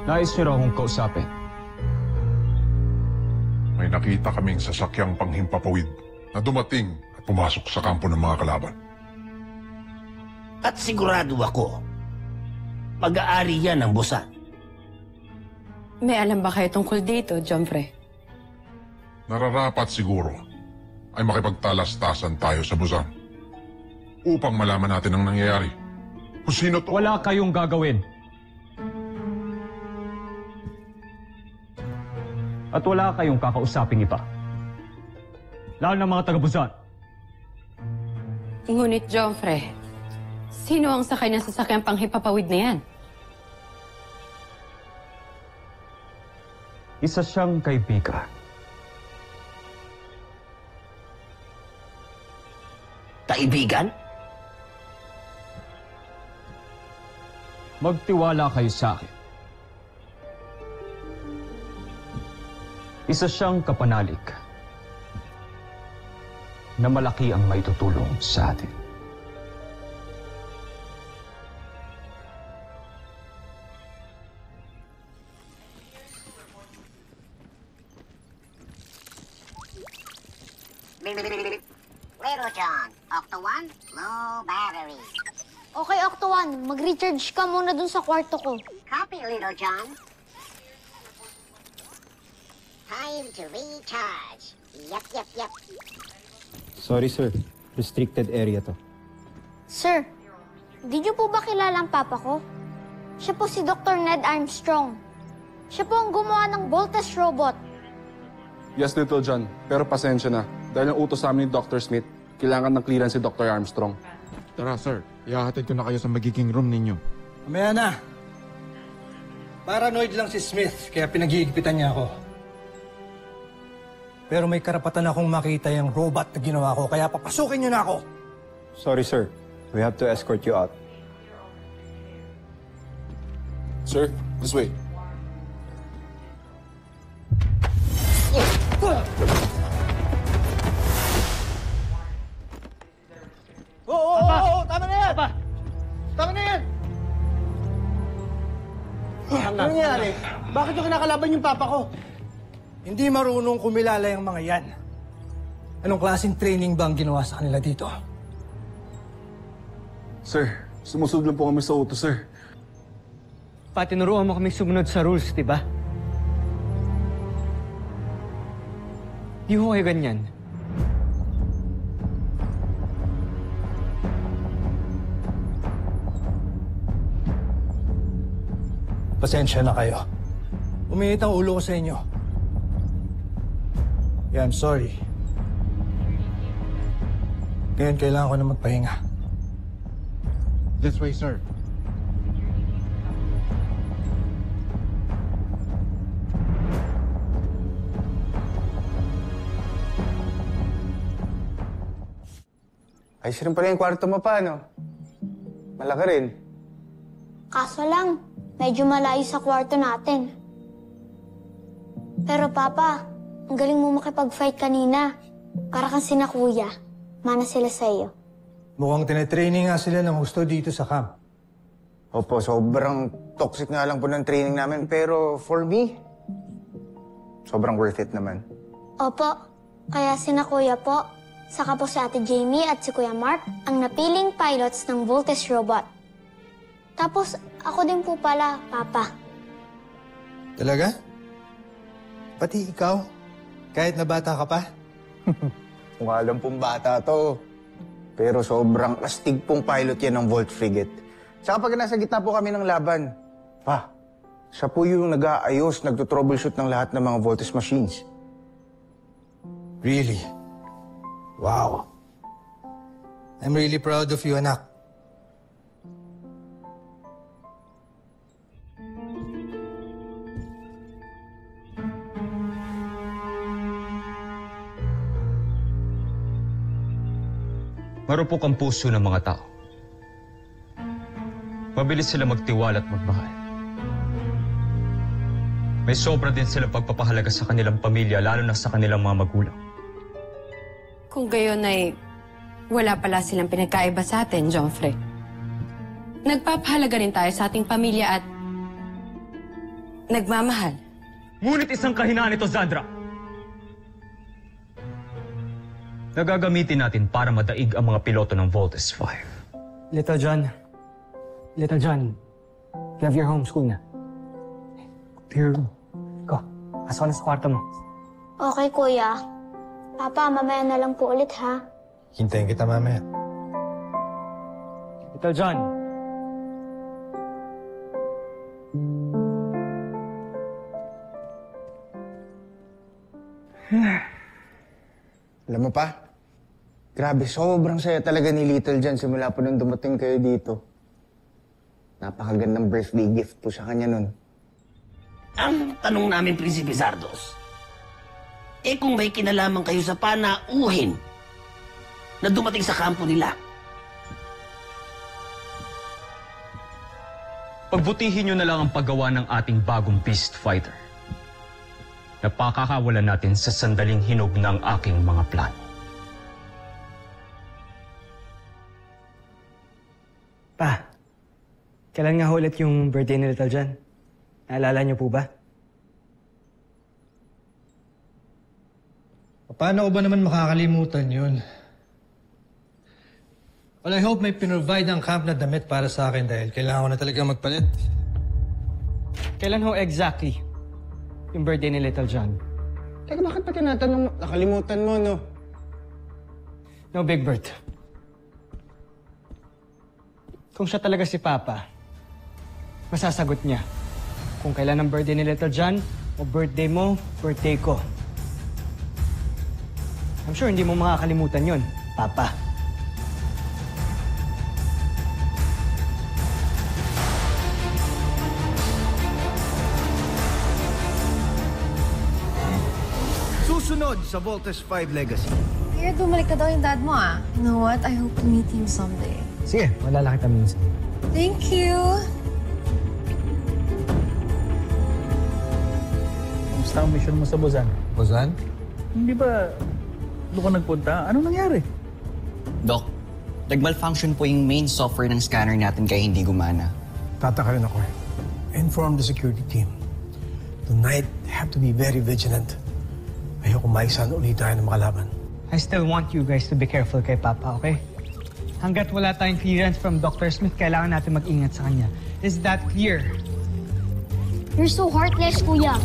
Nais niyo raw akong kausapin. May nakita kaming sasakyang panghimpapawid na dumating at pumasok sa kampo ng mga kalaban. At sigurado ako, mag-aari yan ng Busan. May alam ba kayo tungkol dito, Jomfre? Nararapat siguro ay makipagtalastasan tayo sa Busan upang malaman natin ang nangyayari. Kung sino to... Wala kayong gagawin. At wala kayong kakausaping iba. Lalo ng mga taga-Busan. Ngunit, Jomfre, sino ang sakay ng sasakyang panghipapawid na yan? Isa siyang kaibigan. Kaibigan? Magtiwala kayo sa akin. Isa siyang kapanalig na malaki ang maitutulong sa atin. Little John, Octo 1, low battery. Okay, Octo 1. Mag-recharge ka muna dun sa kwarto ko. Copy, Little John. Time to recharge. Yep. Sorry, sir. Restricted area to. Sir, di niyo po ba kilala ang papa ko? Siya po si Dr. Ned Armstrong. Siya po ang gumawa ng Voltes robot. Yes, Little John. Pero pasensya na. Dahil ang utos sa amin ni Dr. Smith, kailangan ng clearance si Dr. Armstrong. Tara, sir. Ihahatid ko na kayo sa magiging room ninyo. Mamaya na. Paranoid lang si Smith, kaya pinag-iigpitan niya ako. Pero may karapatan akong makita yung robot na ginawa ko, kaya papasukin niyo na ako. Sorry, sir. We have to escort you out. Sir, this way. Oo, tama na yan! Tama na yan! Ano nangyari? Bakit yung kinakalaban yung papa ko? Hindi marunong kumilala yung mga yan. Anong klaseng training ba ang ginawa sa kanila dito? Sir, sumusunod lang po kami sa utos, sir. Patinuruan mo kami sumunod sa rules, di ba? Di ho kayo ganyan. Pasensya na kayo. Uminit ang ulo ko sa inyo. Yeah, I'm sorry. Ngayon kailangan ko na magpahinga. This way, sir. Ayos rin pala yung kwarto mo pa, no? Malaki rin. Kaso lang, medyo malayo sa kwarto natin. Pero Papa, ang galing mo makipag-fight kanina. Para kang sina Kuya. Mana sila sa iyo. Mukhang tinetraining nga sila ng gusto dito sa camp. Opo, sobrang toxic nga lang po ng training namin. Pero for me, sobrang worth it naman. Opo, kaya sina Kuya po, saka po si Ate Jamie at si Kuya Mark ang napiling pilots ng Voltes robot. Tapos ako din po pala, Papa. Talaga? Pati ikaw? Kahit na bata ka pa? Kung alam pong bata to. Pero sobrang astig pong pilot yan ng Volt Frigate. Tsaka pag nasa gitna po kami ng laban, pa, siya po yung nag-aayos, nagtotroubleshoot ng lahat ng mga Voltes machines. Really? Wow. I'm really proud of you, anak. Marupok ang puso ng mga tao. Mabilis sila magtiwala at magmahal. May sobra din silang pagpapahalaga sa kanilang pamilya, lalo na sa kanilang mga magulang. Kung gayon ay wala pala silang pinagkaiba sa atin, Jomfre. nagpapahalaga rin tayo sa ating pamilya at nagmamahal. Ngunit isang kahinaan ito, Zandra. Nagagamitin natin para madaig ang mga piloto ng Voltes 5. Little John, you have your homeschool na. Here, go. Pasok ka na sa kwarto mo. Okay, kuya. Papa, mamaya na lang po ulit, ha? Hintayin kita mamaya. Little John. Alam mo pa? Grabe, sobrang saya talaga ni Little John simula po nung dumating kayo dito. Napakagandang birthday gift po sa kanya nun. Ang tanong namin, Prinsipe Zardos, kung may kinalaman kayo sa panauhin na dumating sa kampo nila, Pagbutihin nyo na lang ang paggawa ng ating bagong beast fighter. Napakakawalan natin sa sandaling hinog ng aking mga plano. Pa, kailan nga ulit yung birthday ni Little John? Naalala niyo po ba? Paano ko ba naman makakalimutan yun? Well, I hope may pinrovide ang camp na damit para sa akin dahil kailangan ko na talaga magpalit. Kailan ho exactly yung birthday ni Little John? Teka, bakit pa tinatanong mo? Nakalimutan mo, no? No, Big Bert. Kung siya talaga si Papa, masasagot niya kung kailan ang birthday ni Little John o birthday mo, birthday ko. I'm sure hindi mo makakalimutan yun, Papa. Susunod sa Voltes 5 Legacy. Kaya bumalik na daw yung dad mo, ah. You know what? I hope to meet him someday. Sige, malala kita minsan. Thank you! Kamusta ang mission mo sa Buzan? Buzan? Hindi ba doon ka nagpunta? Anong nangyari? Doc, nag-malfunction po yung main software ng scanner natin kaya hindi gumana. Tataka rin ako eh. Inform the security team. Tonight, have to be very vigilant. Ayoko maisan ulit tayo ng mga laban. I still want you guys to be careful kay Papa, okay? Hanggat wala tayong clearance from Dr. Smith, kailangan natin mag-ingat sa kanya. Is that clear? You're so heartless, kuya.